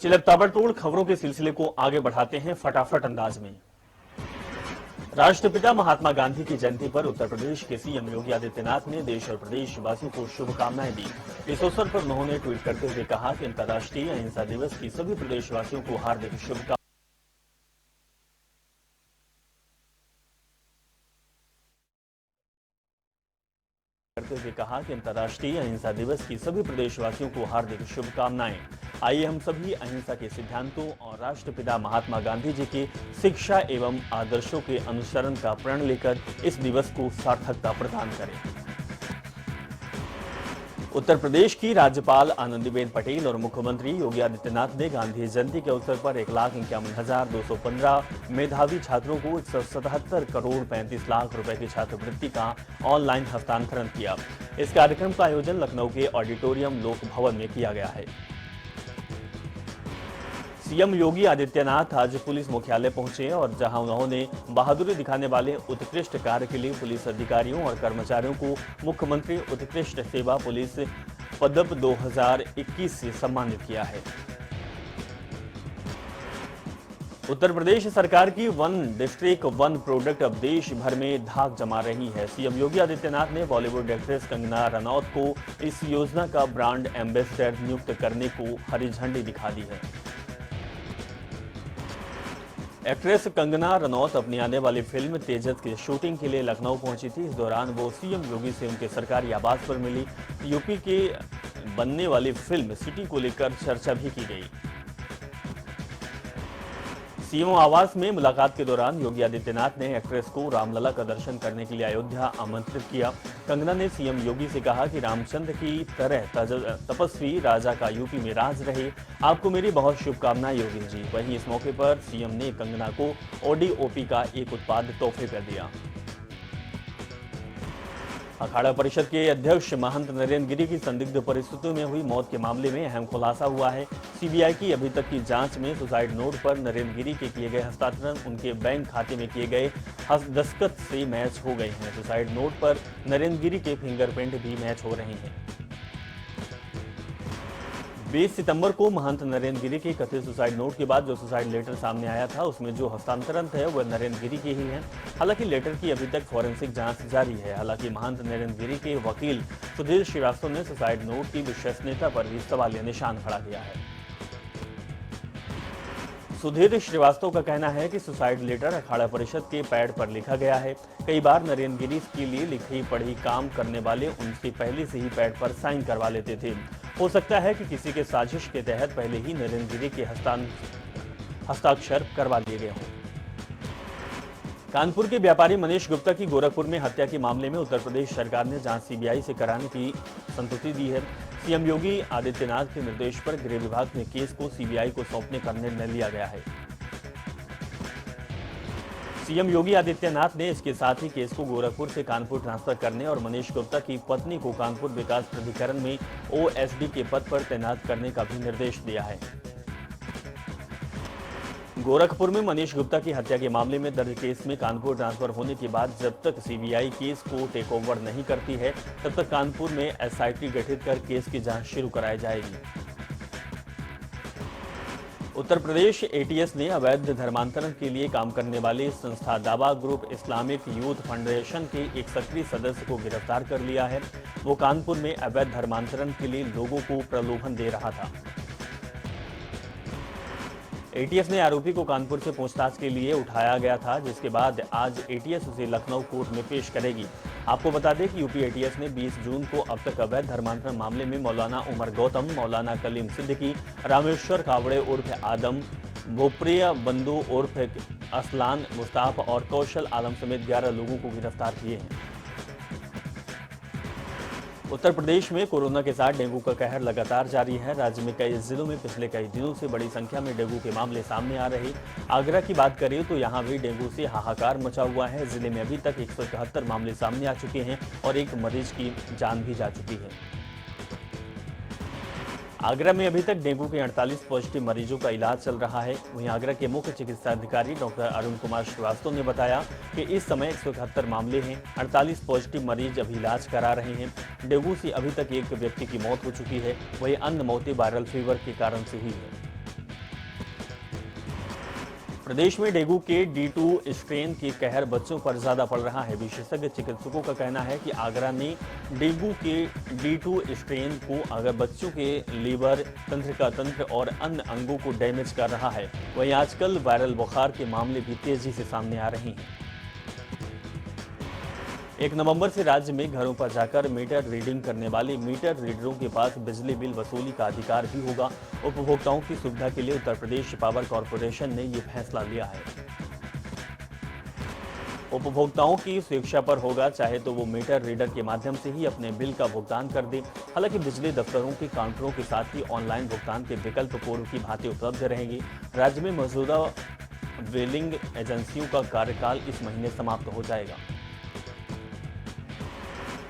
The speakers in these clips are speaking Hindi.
चलिए अब ताबड़तोड़ खबरों के सिलसिले को आगे बढ़ाते हैं फटाफट अंदाज में। राष्ट्रपिता महात्मा गांधी की जयंती पर उत्तर प्रदेश के सीएम योगी आदित्यनाथ ने देश और प्रदेश वासियों को शुभकामनाएं दी। इस अवसर पर उन्होंने ट्वीट करते हुए कहा कि अंतर्राष्ट्रीय अहिंसा दिवस की सभी प्रदेशवासियों को हार्दिक शुभकामनाएं करते हुए कहा कि अंतर्राष्ट्रीय अहिंसा दिवस की सभी प्रदेशवासियों को हार्दिक शुभकामनाएं। आइए हम सभी अहिंसा के सिद्धांतों और राष्ट्रपिता महात्मा गांधी जी की शिक्षा एवं आदर्शों के अनुसरण का प्रण लेकर इस दिवस को सार्थकता प्रदान करें। उत्तर प्रदेश की राज्यपाल आनंदीबेन पटेल और मुख्यमंत्री योगी आदित्यनाथ ने गांधी जयंती के अवसर पर 1,51,215 मेधावी छात्रों को 177 करोड़ 35 लाख रुपए की छात्रवृत्ति का ऑनलाइन हस्तांतरण किया। इस कार्यक्रम का आयोजन लखनऊ के ऑडिटोरियम लोक भवन में किया गया है। सीएम योगी आदित्यनाथ आज पुलिस मुख्यालय पहुंचे और जहां उन्होंने बहादुरी दिखाने वाले उत्कृष्ट कार्य के लिए पुलिस अधिकारियों और कर्मचारियों को मुख्यमंत्री उत्कृष्ट सेवा पुलिस पदक 2021 से सम्मानित किया है। उत्तर प्रदेश सरकार की वन डिस्ट्रिक्ट वन प्रोडक्ट अब देश भर में धाक जमा रही है। सीएम योगी आदित्यनाथ ने बॉलीवुड एक्ट्रेस कंगना रनौत को इस योजना का ब्रांड एम्बेसडर नियुक्त करने को हरी झंडी दिखा दी है। एक्ट्रेस कंगना रनौत अपनी आने वाली फिल्म तेजस की शूटिंग के लिए लखनऊ पहुंची थी। इस दौरान वो सीएम योगी से उनके सरकारी आवास पर मिली। यूपी के बनने वाली फिल्म सिटी को लेकर चर्चा भी की गई। सीएम आवास में मुलाकात के दौरान योगी आदित्यनाथ ने एक्ट्रेस को रामलला का दर्शन करने के लिए अयोध्या आमंत्रित किया। कंगना ने सीएम योगी से कहा कि रामचंद्र की तरह तपस्वी राजा का यूपी में राज रहे। आपको मेरी बहुत शुभकामनाएं योगी जी। वहीं इस मौके पर सीएम ने कंगना को ऑडी ओपी का एक उत्पाद तोहफे पर दिया। अखाड़ा परिषद के अध्यक्ष महंत नरेंद्र गिरी की संदिग्ध परिस्थितियों में हुई मौत के मामले में अहम खुलासा हुआ है। सीबीआई की अभी तक की जांच में सुसाइड नोट पर नरेंद्र गिरी के किए गए हस्तांतरण उनके बैंक खाते में किए गए दस्तखत से मैच हो गए हैं। सुसाइड नोट पर नरेंद्र गिरी के फिंगरप्रिंट भी मैच हो रहे हैं। 20 सितंबर को महंत नरेंद्र गिरी के कथित सुसाइड नोट के बाद जो सुसाइड लेटर सामने आया था उसमें जो हस्तांतरण थे वह नरेंद्र गिरी के ही हैं। हालांकि लेटर की अभी तक फॉरेंसिक जांच जारी है। हालांकि महंत नरेंद्र गिरी के वकील सुधीर श्रीवास्तव ने सुसाइड नोट की विश्वसनीयता पर भी सवालिया निशान खड़ा किया है। सुधीर श्रीवास्तव का कहना है कि सुसाइड लेटर अखाड़ा परिषद के पैड पर लिखा गया है। कई बार नरेंद्र गिरी के लिए लिखी पढ़ी काम करने वाले उनसे पहले से ही पैड पर साइन करवा लेते थे। हो सकता है कि किसी के साजिश के तहत पहले ही नरेंद्र गिरी के हस्ताक्षर करवा दिए गए हों। कानपुर के व्यापारी मनीष गुप्ता की गोरखपुर में हत्या के मामले में उत्तर प्रदेश सरकार ने जांच सीबीआई से कराने की संतुष्टि दी है। सीएम योगी आदित्यनाथ के निर्देश पर गृह विभाग ने केस को सीबीआई को सौंपने का निर्णय लिया गया है। सीएम योगी आदित्यनाथ ने इसके साथ ही केस को गोरखपुर से कानपुर ट्रांसफर करने और मनीष गुप्ता की पत्नी को कानपुर विकास प्राधिकरण में ओएसडी के पद पर तैनात करने का भी निर्देश दिया है। गोरखपुर में मनीष गुप्ता की हत्या के मामले में दर्ज केस में कानपुर ट्रांसफर होने के बाद जब तक सीबीआई केस को टेक ओवर नहीं करती है तब तक कानपुर में एसआईटी गठित कर केस की जांच शुरू कराई जाएगी। उत्तर प्रदेश एटीएस ने अवैध धर्मांतरण के लिए काम करने वाली संस्था दावा ग्रुप इस्लामिक यूथ फाउंडेशन के एक सक्रिय सदस्य को गिरफ्तार कर लिया है। वो कानपुर में अवैध धर्मांतरण के लिए लोगों को प्रलोभन दे रहा था। एटीएस ने आरोपी को कानपुर से पूछताछ के लिए उठाया गया था, जिसके बाद आज एटीएस उसे लखनऊ कोर्ट में पेश करेगी। आपको बता दें कि यूपी एटीएस ने 20 जून को अब तक अवैध धर्मांतरण मामले में मौलाना उमर गौतम, मौलाना कलीम सिद्दीकी, रामेश्वर कावड़े उर्फ आदम, भोप्रिया बंधु उर्फ असलान मुस्ताफ और कौशल आलम समेत 11 लोगों को गिरफ्तार किए हैं। उत्तर प्रदेश में कोरोना के साथ डेंगू का कहर लगातार जारी है। राज्य में कई जिलों में पिछले कई दिनों से बड़ी संख्या में डेंगू के मामले सामने आ रहे। आगरा की बात करें तो यहां भी डेंगू से हाहाकार मचा हुआ है। जिले में अभी तक 171 मामले सामने आ चुके हैं और एक मरीज की जान भी जा चुकी है। आगरा में अभी तक डेंगू के 48 पॉजिटिव मरीजों का इलाज चल रहा है। वहीं आगरा के मुख्य चिकित्सा अधिकारी डॉक्टर अरुण कुमार श्रीवास्तव ने बताया कि इस समय 171 मामले हैं, 48 पॉजिटिव मरीज अभी इलाज करा रहे हैं। डेंगू से अभी तक एक व्यक्ति की मौत हो चुकी है, वहीं अन्य मौतें वायरल फीवर के कारण से हुई है। प्रदेश में डेंगू के D2 स्ट्रेन के कहर बच्चों पर ज्यादा पड़ रहा है। विशेषज्ञ चिकित्सकों का कहना है कि आगरा ने डेंगू के D2 स्ट्रेन को अगर बच्चों के लीवर, तंत्रिका तंत्र और अन्य अंगों को डैमेज कर रहा है। वहीं आजकल वायरल बुखार के मामले भी तेजी से सामने आ रहे हैं। 1 नवंबर से राज्य में घरों पर जाकर मीटर रीडिंग करने वाले मीटर रीडरों के पास बिजली बिल वसूली का अधिकार भी होगा। उपभोक्ताओं की सुविधा के लिए उत्तर प्रदेश पावर कॉर्पोरेशन ने ये फैसला लिया है। उपभोक्ताओं की स्वेच्छा पर होगा, चाहे तो वो मीटर रीडर के माध्यम से ही अपने बिल का भुगतान कर दे। हालांकि बिजली दफ्तरों के काउंटरों के साथ ही ऑनलाइन भुगतान के विकल्प पूर्व की भांति उपलब्ध रहेंगे। राज्य में मौजूदा बिलिंग एजेंसियों का कार्यकाल इस महीने समाप्त हो जाएगा।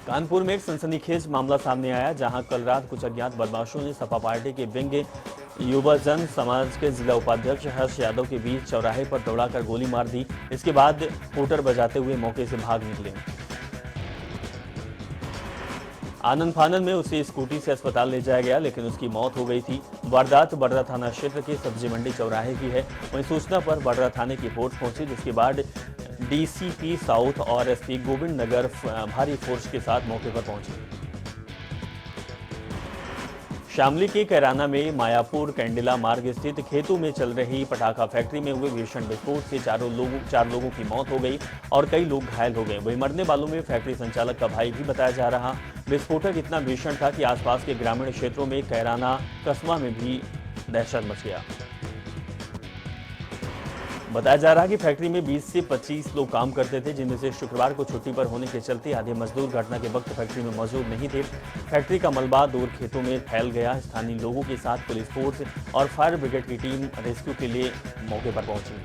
कानपुर में एक सनसनीखेज मामला सामने आया, जहां कल रात कुछ अज्ञात बदमाशों ने सपा पार्टी के विंग युवजन समाज के जिला उपाध्यक्ष हर्ष यादव के बीच चौराहे पर दौड़ाकर गोली मार दी। इसके बाद हूटर बजाते हुए मौके से भाग निकले। आनंद फानन में उसे स्कूटी से अस्पताल ले जाया गया, लेकिन उसकी मौत हो गई थी। वारदात बड़रा थाना क्षेत्र के सब्जी मंडी चौराहे की है। वहीं सूचना पर बड़रा थाने की फोर्स पहुंची, जिसके बाद डीसीपी साउथ और एसपी गोविंद नगर भारी फोर्स के साथ मौके पर पहुंचे। शामली के कैराना में मायापुर कैंडिला मार्ग स्थित खेतों में चल रही पटाखा फैक्ट्री में हुए भीषण विस्फोट से 4 लोगों की मौत हो गई और कई लोग घायल हो गए। वहीं मरने वालों में फैक्ट्री संचालक का भाई भी बताया जा रहा। विस्फोटक इतना भीषण था कि आसपास के ग्रामीण क्षेत्रों में कैराना कस्बा में भी दहशत मच गया। बताया जा रहा है कि फैक्ट्री में 20 से 25 लोग काम करते थे, जिनमें से शुक्रवार को छुट्टी पर होने के चलते आधे मजदूर घटना के वक्त फैक्ट्री में मौजूद नहीं थे। फैक्ट्री का मलबा दूर खेतों में फैल गया। स्थानीय लोगों के साथ पुलिस फोर्स और फायर ब्रिगेड की टीम रेस्क्यू के लिए मौके पर पहुंची।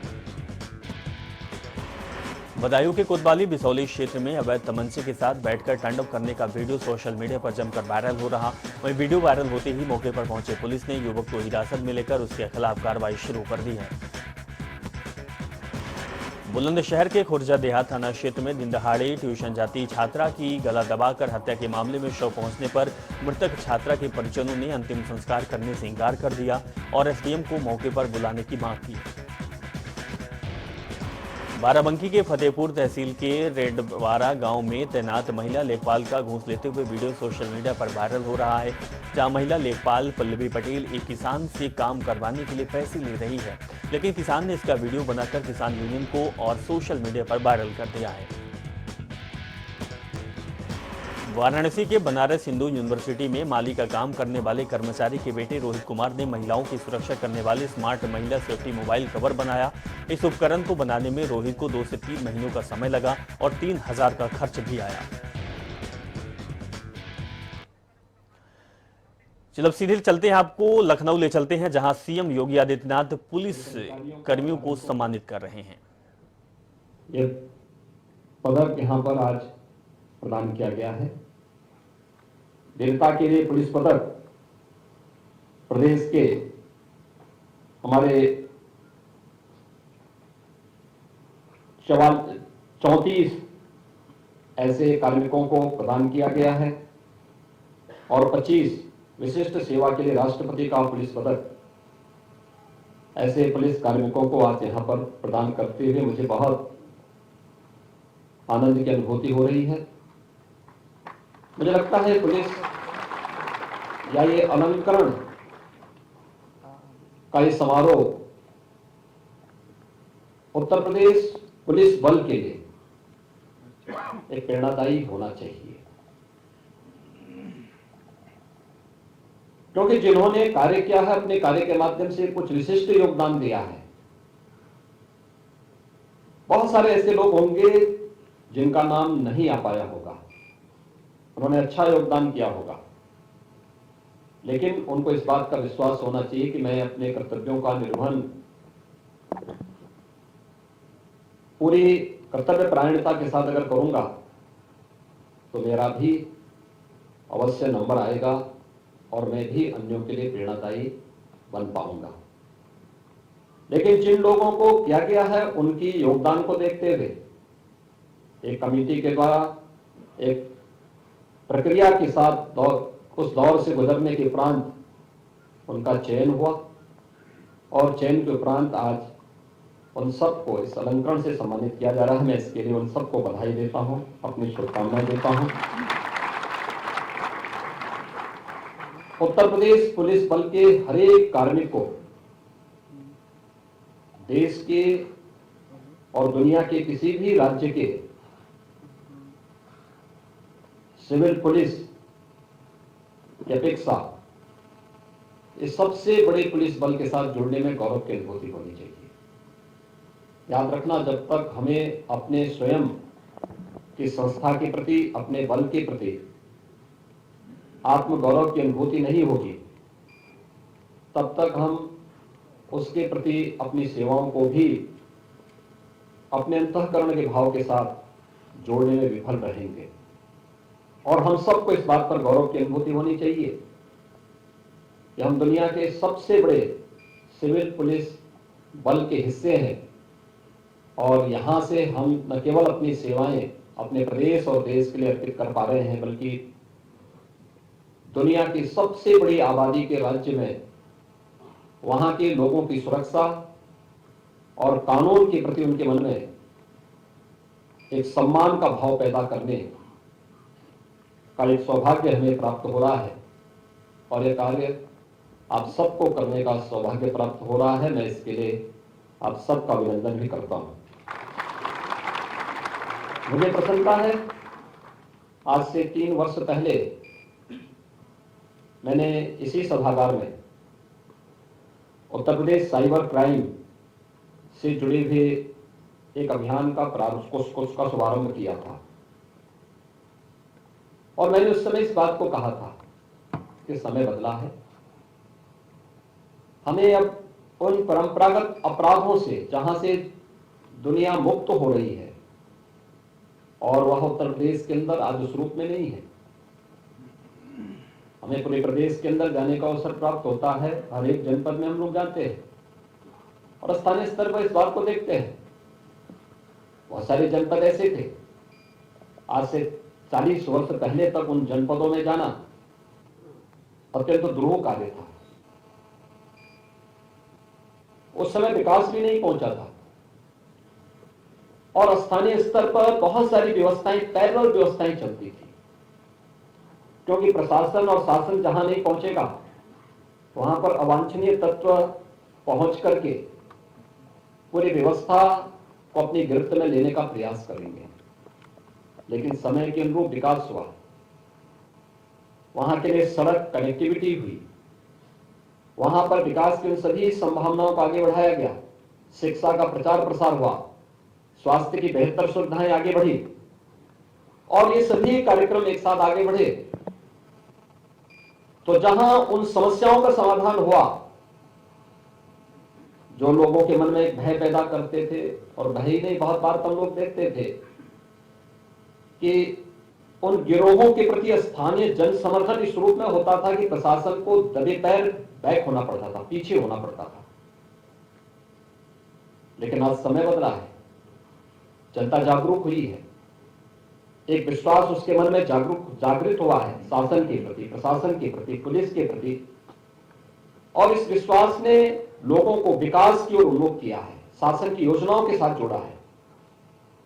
बदायूं के कोतवाली बिसौली क्षेत्र में अवैध तमंचे के साथ बैठकर तांडव करने का वीडियो सोशल मीडिया पर जमकर वायरल हो रहा। वहीं वीडियो वायरल होते ही मौके पर पहुंचे पुलिस ने युवक को हिरासत में लेकर उसके खिलाफ कार्रवाई शुरू कर दी है। बुलंदशहर के खुर्जा देहात थाना क्षेत्र में दिन दहाड़े ट्यूशन जाती छात्रा की गला दबाकर हत्या के मामले में शव पहुंचने पर मृतक छात्रा के परिजनों ने अंतिम संस्कार करने से इंकार कर दिया और एसडीएम को मौके पर बुलाने की मांग की। बाराबंकी के फतेहपुर तहसील के रेडवारा गांव में तैनात महिला लेखपाल का घूस लेते हुए वीडियो सोशल मीडिया पर वायरल हो रहा है, जहां महिला लेखपाल पल्लवी पटेल एक किसान से काम करवाने के लिए पैसे ले रही है, लेकिन किसान ने इसका वीडियो बनाकर किसान यूनियन को और सोशल मीडिया पर वायरल कर दिया है। वाराणसी के बनारस हिंदू यूनिवर्सिटी में माली का काम करने वाले कर्मचारी के बेटे रोहित कुमार ने महिलाओं की सुरक्षा करने वाले स्मार्ट महिला सेफ्टी मोबाइल कवर बनाया। इस उपकरण को बनाने में रोहित को 2 से 3 महीनों का समय लगा और 3000 का खर्च भी आया। चलो अब सीधे चलते हैं, आपको लखनऊ ले चलते हैं, जहां सीएम योगी आदित्यनाथ पुलिस कर्मियों को सम्मानित कर रहे हैं। ये पदक यहां पर आज प्रदान किया गया है। वीरता के लिए पुलिस पदक प्रदेश के हमारे 34 ऐसे कार्मिकों को प्रदान किया गया है और 25 विशिष्ट सेवा के लिए राष्ट्रपति का पुलिस पदक ऐसे पुलिस कार्मिकों को आज यहाँ पर प्रदान करते हुए मुझे बहुत आनंद की अनुभूति हो रही है। मुझे लगता है पुलिस या ये अलंकरण का ये समारोह उत्तर प्रदेश पुलिस बल के लिए एक प्रेरणादायी होना चाहिए, क्योंकि जिन्होंने कार्य किया है अपने कार्य के माध्यम से कुछ विशिष्ट योगदान दिया है। बहुत सारे ऐसे लोग होंगे जिनका नाम नहीं आ पाया होगा, उन्होंने अच्छा योगदान किया होगा, लेकिन उनको इस बात का विश्वास होना चाहिए कि मैं अपने कर्तव्यों का निर्वहन पूरी कर्तव्य परायणता के साथ अगर करूंगा तो मेरा भी अवश्य नंबर आएगा और मैं भी अन्यों के लिए प्रेरणादायी बन पाऊंगा। लेकिन जिन लोगों को किया गया है उनकी योगदान को देखते हुए एक कमेटी के द्वारा एक प्रक्रिया के साथ उस दौर से गुजरने के उपरांत उनका चयन हुआ और चयन के उपरांत आज उन सबको इस अलंकरण से सम्मानित किया जा रहा है। मैं इसके लिए उन सबको बधाई देता हूं, अपनी शुभकामनाएं देता हूं। उत्तर प्रदेश पुलिस बल के हर एक कार्मिक को देश के और दुनिया के किसी भी राज्य के सिविल पुलिस की अपेक्षा इस सबसे बड़े पुलिस बल के साथ जुड़ने में गौरव की अनुभूति होनी चाहिए। याद रखना, जब तक हमें अपने स्वयं की संस्था के प्रति, अपने बल के प्रति आत्मगौरव की अनुभूति नहीं होगी, तब तक हम उसके प्रति अपनी सेवाओं को भी अपने अंतःकरण के भाव के साथ जोड़ने में विफल रहेंगे। और हम सबको इस बात पर गौरव की अनुभूति होनी चाहिए कि हम दुनिया के सबसे बड़े सिविल पुलिस बल के हिस्से हैं और यहां से हम न केवल अपनी सेवाएं अपने प्रदेश और देश के लिए अर्पित कर पा रहे हैं, बल्कि दुनिया की सबसे बड़ी आबादी के राज्य में वहां के लोगों की सुरक्षा और कानून के प्रति उनके मन में एक सम्मान का भाव पैदा करने का एक सौभाग्य हमें प्राप्त हो रहा है और यह कार्य आप सबको करने का सौभाग्य प्राप्त हो रहा है। मैं इसके लिए आप सबका अभिनंदन भी करता हूं। मुझे प्रसन्नता है, आज से 3 वर्ष पहले मैंने इसी सभागार में उत्तर प्रदेश साइबर क्राइम से जुड़े हुए एक अभियान का उसका शुभारंभ किया था और मैंने उस समय इस बात को कहा था कि समय बदला है, हमें अब उन परंपरागत अपराधों से जहां से दुनिया मुक्त हो रही है और वह उत्तर प्रदेश के अंदर आज उस रूप में नहीं है, हमें पूरे प्रदेश के अंदर जाने का अवसर प्राप्त होता है। हर एक जनपद में हम लोग जाते हैं और स्थानीय स्तर पर इस बात को देखते हैं। बहुत सारे जनपद ऐसे थे, आज से 40 वर्ष पहले तक उन जनपदों में जाना अत्यंत दुरूह कार्य था। उस समय विकास भी नहीं पहुंचा था और स्थानीय स्तर पर बहुत सारी व्यवस्थाएं, पैरेलल व्यवस्थाएं चलती थी, क्योंकि प्रशासन और शासन जहां नहीं पहुंचेगा वहां पर अवांछनीय तत्व पहुंच करके पूरी व्यवस्था को अपनी गिरफ्त में लेने का प्रयास करेंगे। लेकिन समय के अनुरूप विकास हुआ, वहां के लिए सड़क कनेक्टिविटी हुई, वहां पर विकास की उन सभी संभावनाओं को आगे बढ़ाया गया, शिक्षा का प्रचार प्रसार हुआ, स्वास्थ्य की बेहतर सुविधाएं आगे बढ़ी और ये सभी कार्यक्रम एक साथ आगे बढ़े तो जहां उन समस्याओं का समाधान हुआ जो लोगों के मन में एक भय पैदा करते थे, और भय ही नहीं, बहुत बार तो हम लोग देखते थे कि उन गिरोहों के प्रति स्थानीय जन समर्थन इस रूप में होता था कि प्रशासन को दबे पैर बैक होना पड़ता था, पीछे होना पड़ता था। लेकिन आज समय बदला है, जनता जागरूक हुई है, एक विश्वास उसके मन में जागृत हुआ है शासन के प्रति, प्रशासन के प्रति, पुलिस के प्रति, और इस विश्वास ने लोगों को विकास की ओर उन्मुख किया है, शासन की योजनाओं के साथ जोड़ा है।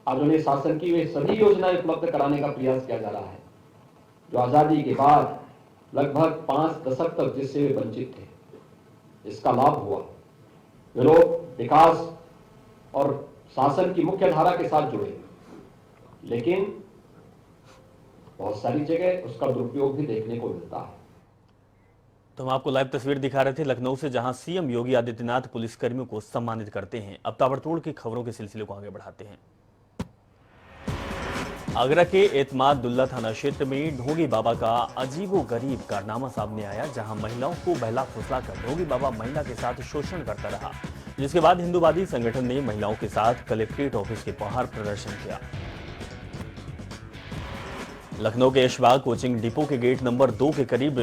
आज उन्हें शासन की वे सभी योजनाएं उपलब्ध कराने का प्रयास किया जा रहा है जो आजादी के बाद लगभग 5 दशक तक जिससे वे वंचित थे। इसका लाभ हुआ, वे लोग विकास और शासन की मुख्य धारा के साथ जुड़े, लेकिन बहुत सारी जगह उसका दुरुपयोग भी देखने को मिलता है। तो हम आपको लाइव तस्वीर दिखा रहे थे लखनऊ से, जहां सीएम योगी आदित्यनाथ पुलिसकर्मियों को सम्मानित करते हैं। अब ताबड़तोड़ की खबरों के सिलसिले को आगे बढ़ाते हैं। आगरा के एतमादुल्ला थाना क्षेत्र में ढोंगी बाबा का अजीबोगरीब कारनामा सामने आया, जहां महिलाओं को बहला फुसलाकर ढोंगी बाबा महिला के साथ शोषण करता रहा, जिसके बाद हिंदूवादी संगठन ने महिलाओं के साथ कलेक्ट्रेट ऑफिस के बाहर प्रदर्शन किया। लखनऊ के ऐशबाग कोचिंग डिपो के गेट नंबर 2 के करीब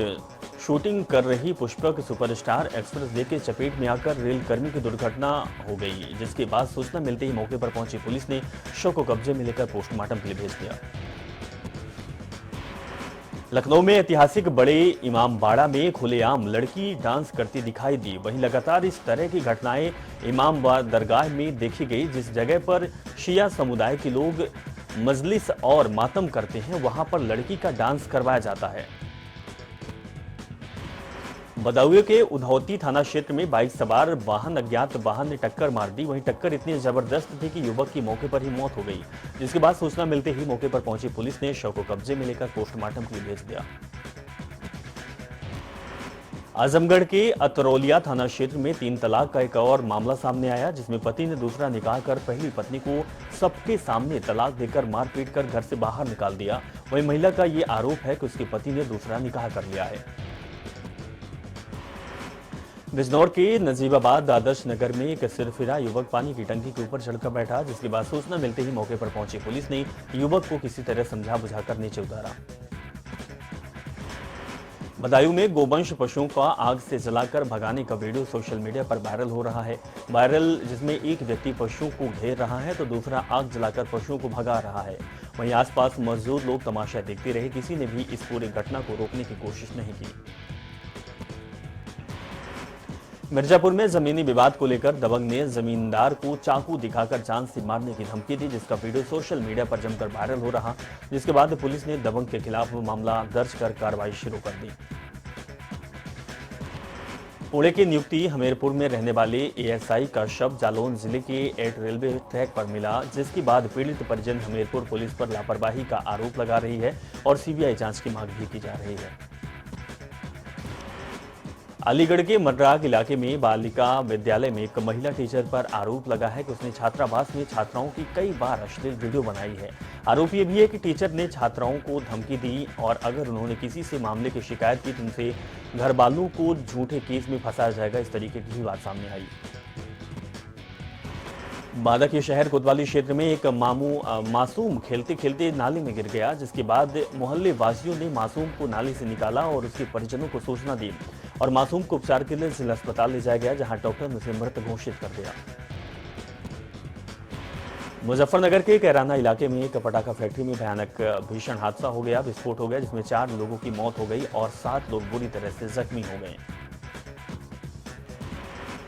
शूटिंग कर रही पुष्पक सुपरस्टार एक्सप्रेस वे के चपेट में आकर रेल कर्मी की दुर्घटना हो गई, जिसके बाद सूचना मिलते ही मौके पर पहुंची पुलिस ने शव को कब्जे में लेकर पोस्टमार्टम के लिए भेज दिया। लखनऊ में ऐतिहासिक बड़े इमामबाड़ा में खुलेआम लड़की डांस करती दिखाई दी। वहीं लगातार इस तरह की घटनाएं इमामबाड़ा दरगाह में देखी गई। जिस जगह पर शिया समुदाय के लोग मजलिस और मातम करते हैं, वहां पर लड़की का डांस करवाया जाता है। बदायूं के उधौती थाना क्षेत्र में बाइक सवार वाहन अज्ञात वाहन ने टक्कर मार दी। वहीं टक्कर इतनी जबरदस्त थी कि युवक की मौके पर ही मौत हो गई, जिसके बाद सूचना मिलते ही मौके पर पहुंची पुलिस ने शव को कब्जे में लेकर पोस्टमार्टम के लिए भेज दिया। आजमगढ़ के अतरौलिया थाना क्षेत्र में 3 तलाक का एक और मामला सामने आया, जिसमें पति ने दूसरा निकाह कर पहली पत्नी को सबके सामने तलाक देकर मारपीट कर घर से बाहर निकाल दिया। वहीं महिला का ये आरोप है कि उसके पति ने दूसरा निकाह कर लिया है। बिजनौर के नजीबाबाद आदर्श नगर में एक सिरफिरा युवक पानी की टंकी के ऊपर चढ़कर बैठा, जिसके बाद सूचना मिलते ही मौके पर पहुंची पुलिस ने युवक को किसी तरह समझा बुझाकर नीचे उतारा। बदायूं में गोवंश पशुओं का आग से जलाकर भगाने का वीडियो सोशल मीडिया पर वायरल हो रहा है। वायरल जिसमें एक व्यक्ति पशुओं को घेर रहा है तो दूसरा आग जलाकर पशुओं को भगा रहा है। वहीं आसपास मौजूद लोग तमाशा देखते रहे, किसी ने भी इस पूरी घटना को रोकने की कोशिश नहीं की। मिर्जापुर में जमीनी विवाद को लेकर दबंग ने जमींदार को चाकू दिखाकर जान से मारने की धमकी दी, जिसका वीडियो सोशल मीडिया पर जमकर वायरल हो रहा। जिसके बाद पुलिस ने दबंग के खिलाफ मामला दर्ज कर कार्रवाई शुरू कर दी। पुणे के नियुक्ति हमीरपुर में रहने वाले एएसआई का शव जालौन जिले के एट रेलवे ट्रैक पर मिला, जिसके बाद पीड़ित परिजन हमीरपुर पुलिस पर लापरवाही का आरोप लगा रही है और सीबीआई जांच की मांग भी की जा रही है। अलीगढ़ के मर्राग इलाके में बालिका विद्यालय में एक महिला टीचर पर आरोप लगा है कि उसने छात्रावास में छात्राओं की कई बार अश्लील वीडियो बनाई है। आरोप ये भी है कि टीचर ने छात्राओं को धमकी दी और अगर उन्होंने किसी से मामले की शिकायत की तो उनसे घर वालों को झूठे केस में फंसाया जाएगा, इस तरीके की बात सामने आई। बांदा के शहर कोतवाली क्षेत्र में एक मासूम खेलते खेलते नाले में गिर गया, जिसके बाद मोहल्ले वासियों ने मासूम को नाले से निकाला और उसके परिजनों को सूचना दी और मासूम को उपचार के लिए जिला अस्पताल ले जाया गया, जहां डॉक्टर ने उसे मृत घोषित कर दिया। मुजफ्फरनगर के कैराना इलाके में एक पटाखा फैक्ट्री में भयानक भीषण हादसा हो गया, विस्फोट हो गया, जिसमें 4 लोगों की मौत हो गई और 7 लोग बुरी तरह से जख्मी हो गए।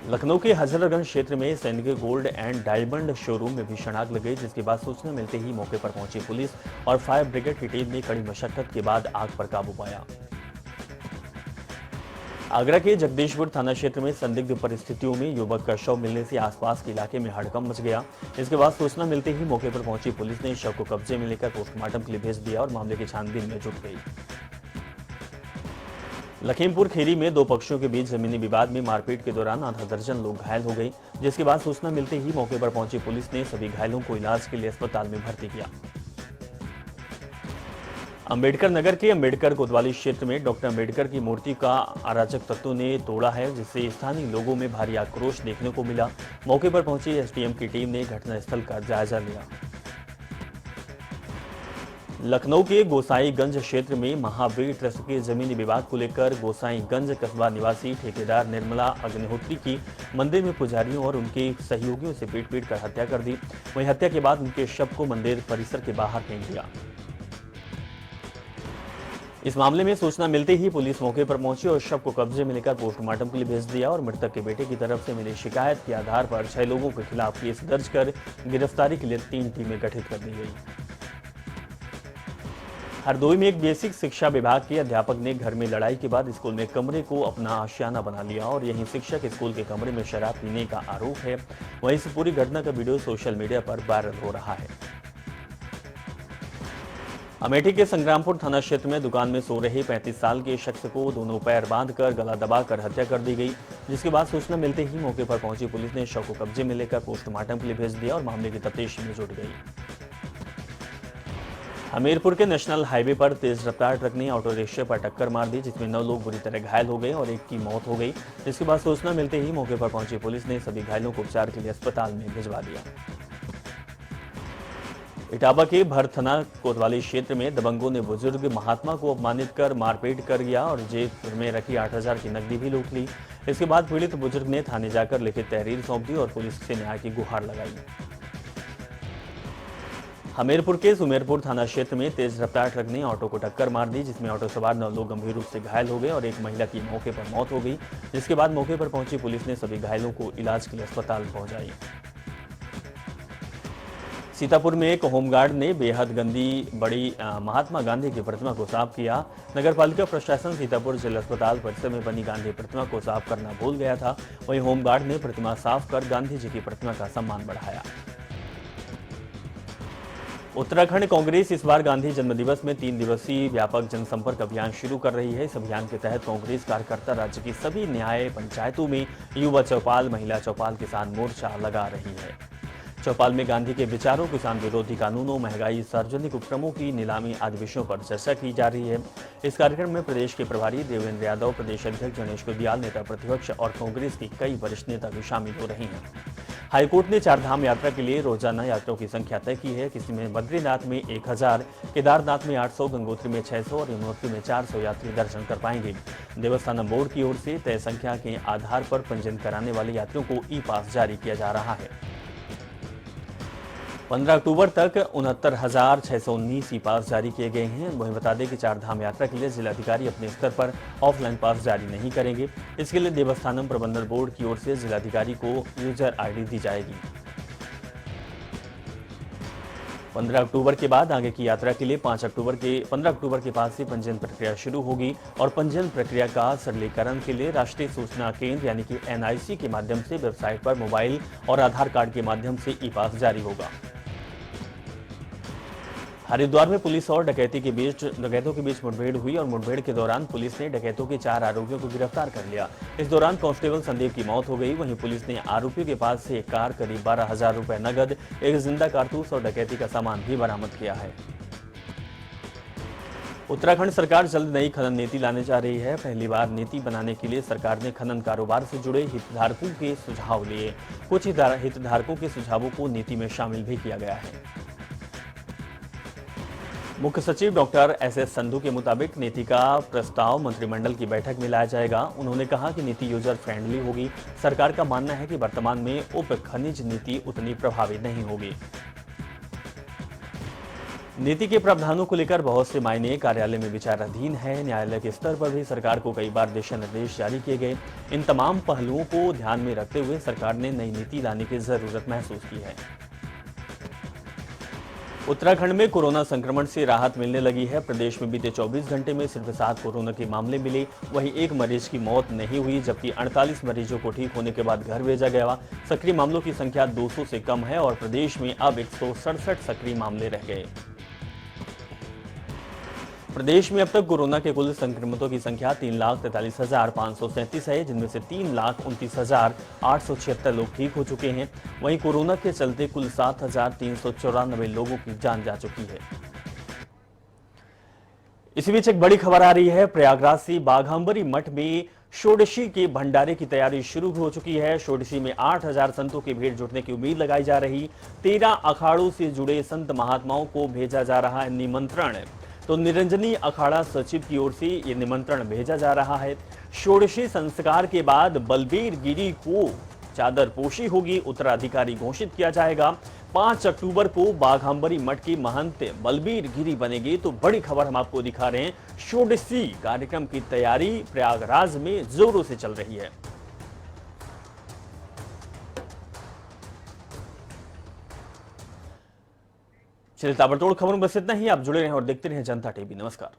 लखनऊ के हजरतगंज क्षेत्र में सैनिक गोल्ड एंड डायमंड शोरूम में भीषण आग लग गई, जिसके बाद सूचना मिलते ही मौके पर पहुंची पुलिस और फायर ब्रिगेड की टीम ने कड़ी मशक्कत के बाद आग पर काबू पाया। आगरा के जगदीशपुर थाना क्षेत्र में संदिग्ध परिस्थितियों में युवक का शव मिलने से आसपास के इलाके में हड़कंप मच गया। इसके बाद सूचना मिलते ही मौके पर पहुंची पुलिस ने शव को कब्जे में लेकर पोस्टमार्टम के लिए भेज दिया और मामले की छानबीन में जुट गई। लखीमपुर खीरी में 2 पक्षों के बीच जमीनी विवाद में मारपीट के दौरान आधा दर्जन लोग घायल हो गए, जिसके बाद सूचना मिलते ही मौके पर पहुंची पुलिस ने सभी घायलों को इलाज के लिए अस्पताल में भर्ती किया। अंबेडकर नगर के अंबेडकर कोतवाली क्षेत्र में डॉक्टर अंबेडकर की मूर्ति का अराजक तत्वों ने तोड़ा है, जिससे स्थानीय लोगों में भारी आक्रोश देखने को मिला। मौके पर पहुंची एसडीएम की टीम ने घटनास्थल का जायजा लिया। लखनऊ के गोसाईगंज क्षेत्र में महावीर ट्रस्ट के जमीनी विवाद को लेकर गोसाईगंज कस्बा निवासी ठेकेदार निर्मला अग्निहोत्री की मंदिर में पुजारियों और उनके सहयोगियों से पीट कर हत्या कर दी। वहीं हत्या के बाद उनके शव को मंदिर परिसर के बाहर फेंक दिया। इस मामले में सूचना मिलते ही पुलिस मौके पर पहुंची और शव को कब्जे में लेकर पोस्टमार्टम के लिए भेज दिया और मृतक के बेटे की तरफ से मिली शिकायत के आधार पर 6 लोगों के खिलाफ केस दर्ज कर गिरफ्तारी के लिए 3 टीमें गठित कर दी गई। हरदोई में एक बेसिक शिक्षा विभाग के अध्यापक ने घर में लड़ाई के बाद स्कूल में कमरे को अपना आशियाना बना लिया और यहीं शिक्षक स्कूल के कमरे में शराब पीने का आरोप है। वहीं इस पूरी घटना का वीडियो सोशल मीडिया पर वायरल हो रहा है। अमेठी के संग्रामपुर थाना क्षेत्र में दुकान में सो रहे 35 साल के शख्स को दोनों पैर बांधकर गला दबाकर हत्या कर दी गई, जिसके बाद सूचना मिलते ही मौके पर पहुंची पुलिस ने शव को कब्जे में लेकर पोस्टमार्टम के लिए भेज दिया और मामले की तफ्तीश में जुट गई। हमीरपुर के नेशनल हाईवे पर तेज रफ्तार ट्रक ने ऑटो रिक्शे पर टक्कर मार दी, जिसमें 9 लोग बुरी तरह घायल हो गए और 1 की मौत हो गई। जिसके बाद सूचना मिलते ही मौके पर पहुंची पुलिस ने सभी घायलों को उपचार के लिए अस्पताल में भिजवा दिया। इटावा के भरथना कोतवाली क्षेत्र में दबंगों ने बुजुर्ग महात्मा को अपमानित कर मारपीट कर दिया और जेब में रखी 8,000 की नकदी भी लूट ली। इसके बाद पीड़ित बुजुर्ग ने थाने जाकर लिखित तहरीर सौंप दी और पुलिस से न्याय की गुहार लगाई। हमीरपुर के सुमेरपुर थाना क्षेत्र में तेज रफ्तार ट्रक ने ऑटो को टक्कर मार दी, जिसमें ऑटो सवार 9 लोग गंभीर रूप से घायल हो गए और एक महिला की मौके पर मौत हो गई। जिसके बाद मौके पर पहुंची पुलिस ने सभी घायलों को इलाज के लिए अस्पताल पहुंचाई। सीतापुर में एक होमगार्ड ने बेहद गंदी बड़ी महात्मा गांधी की प्रतिमा को साफ किया। नगरपालिका प्रशासन सीतापुर जिला अस्पताल परिसर में बनी गांधी प्रतिमा को साफ करना भूल गया था। वहीं होमगार्ड ने प्रतिमा साफ कर गांधी जी की प्रतिमा का सम्मान बढ़ाया। उत्तराखंड कांग्रेस इस बार गांधी जन्मदिवस में 3 दिवसीय व्यापक जनसंपर्क अभियान शुरू कर रही है। इस अभियान के तहत कांग्रेस कार्यकर्ता राज्य की सभी न्याय पंचायतों में युवा चौपाल, महिला चौपाल, किसान मोर्चा लगा रही है। चौपाल में गांधी के विचारों, किसान विरोधी कानूनों, महंगाई, सार्वजनिक उपक्रमों की नीलामी आदि विषयों पर चर्चा की जा रही है। इस कार्यक्रम में प्रदेश के प्रभारी देवेंद्र यादव, प्रदेश अध्यक्ष गणेश कुदियाल, नेता प्रतिपक्ष और कांग्रेस की कई वरिष्ठ नेता भी शामिल हो रहे हैं। हाईकोर्ट ने 4 धाम यात्रा के लिए रोजाना यात्रियों की संख्या तय की है। किसी में बद्रीनाथ में 1000, केदारनाथ में 800, गंगोत्री में 600 और यमुनोत्री में 400 यात्री दर्शन कर पाएंगे। देवस्थानम बोर्ड की ओर से तय संख्या के आधार पर पंजीयन कराने वाले यात्रियों को ई पास जारी किया जा रहा है। 15 अक्टूबर तक 69,619 ई पास जारी किए गए हैं। वहीं बता दें कि 4 धाम यात्रा के लिए जिलाधिकारी अपने स्तर पर ऑफलाइन पास जारी नहीं करेंगे। इसके लिए देवस्थानम प्रबंधन बोर्ड की ओर से जिलाधिकारी को यूजर आईडी दी जाएगी। 15 अक्टूबर के बाद आगे की यात्रा के लिए 15 अक्टूबर के बाद से पंजीयन प्रक्रिया शुरू होगी और पंजीयन प्रक्रिया का सरलीकरण के लिए राष्ट्रीय सूचना केंद्र यानी कि NIC के माध्यम से वेबसाइट पर मोबाइल और आधार कार्ड के माध्यम से ई पास जारी होगा। हरिद्वार में पुलिस और डकैतों के बीच मुठभेड़ हुई और मुठभेड़ के दौरान पुलिस ने डकैतों के 4 आरोपियों को गिरफ्तार कर लिया। इस दौरान कांस्टेबल संदीप की मौत हो गई। वहीं पुलिस ने आरोपियों के पास से एक कार, करीब 12,000 रुपए नगद, एक जिंदा कारतूस और डकैती का सामान भी बरामद किया है। उत्तराखंड सरकार जल्द नई खनन नीति लाने जा रही है। पहली बार नीति बनाने के लिए सरकार ने खनन कारोबार से जुड़े हितधारकों के सुझाव लिए। कुछ हितधारकों के सुझावों को नीति में शामिल भी किया गया है। मुख्य सचिव डॉक्टर SS संधू के मुताबिक नीति का प्रस्ताव मंत्रिमंडल की बैठक में लाया जाएगा। उन्होंने कहा कि नीति यूजर फ्रेंडली होगी। सरकार का मानना है कि वर्तमान में उप खनिज नीति उतनी प्रभावी नहीं होगी। नीति के प्रावधानों को लेकर बहुत से मायने कार्यालय में विचाराधीन है। न्यायालय के स्तर पर भी सरकार को कई बार दिशा निर्देश जारी किए गए। इन तमाम पहलुओं को ध्यान में रखते हुए सरकार ने नई नीति लाने की जरूरत महसूस की है। उत्तराखंड में कोरोना संक्रमण से राहत मिलने लगी है। प्रदेश में बीते 24 घंटे में सिर्फ 7 कोरोना के मामले मिले। वहीं एक मरीज की मौत नहीं हुई, जबकि 48 मरीजों को ठीक होने के बाद घर भेजा गया। सक्रिय मामलों की संख्या 200 से कम है और प्रदेश में अब 167 सक्रिय मामले रह गए। प्रदेश में अब तक कोरोना के कुल संक्रमितों की संख्या 3,43,537 है, जिनमें से 3,29,876 लोग ठीक हो चुके हैं। वहीं कोरोना के चलते कुल 7,394 लोगों की जान जा चुकी है। इसी बीच एक बड़ी खबर आ रही है। प्रयागराज से बाघांबरी मठ में षोडशी के भंडारे की तैयारी शुरू हो चुकी है। षोडशी में 8,000 संतों की भीड़ जुटने की उम्मीद लगाई जा रही। 13 अखाड़ों से जुड़े संत महात्माओं को भेजा जा रहा है निमंत्रण। तो निरंजनी अखाड़ा सचिव की ओर से ये निमंत्रण भेजा जा रहा है। षोडशी संस्कार के बाद बलबीर गिरी को चादरपोशी होगी, उत्तराधिकारी घोषित किया जाएगा। 5 अक्टूबर को बाघांबरी मठ के महंत बलबीर गिरी बनेंगे। तो बड़ी खबर हम आपको दिखा रहे हैं। षोडशी कार्यक्रम की तैयारी प्रयागराज में जोरों से चल रही है। चलिए ताबड़तोड़ खबरों में बस इतना ही। आप जुड़े रहें और देखते रहें जनता टीवी। नमस्कार।